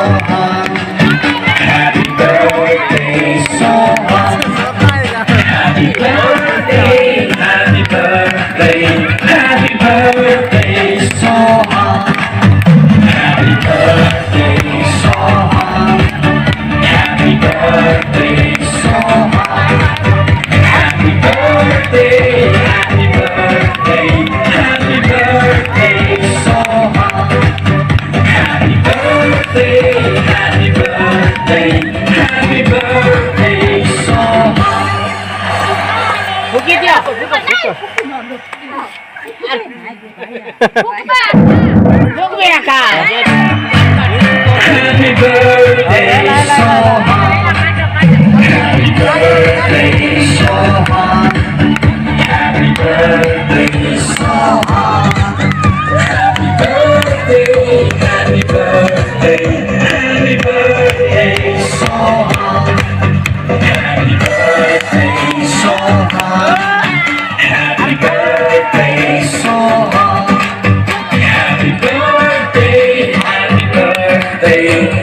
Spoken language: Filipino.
Shahan. Happy birthday, Shahan. Happy birthday, happy birthday, happy birthday, Shahan. Happy birthday, Shahan. Happy birthday, Shahan. Happy birthday, happy birthday, happy birthday, Shahan. Happy birthday, happy birthday, happy birthday, Shahan. Bukit dia. Bukit ka. Happy birthday, Shahan. Happy birthday, Shahan. Happy birthday, Shahan. Happy birthday, happy birthday, happy birthday, Shahan. Happy birthday, Shahan. Happy birthday, Shahan. Happy birthday, happy birthday.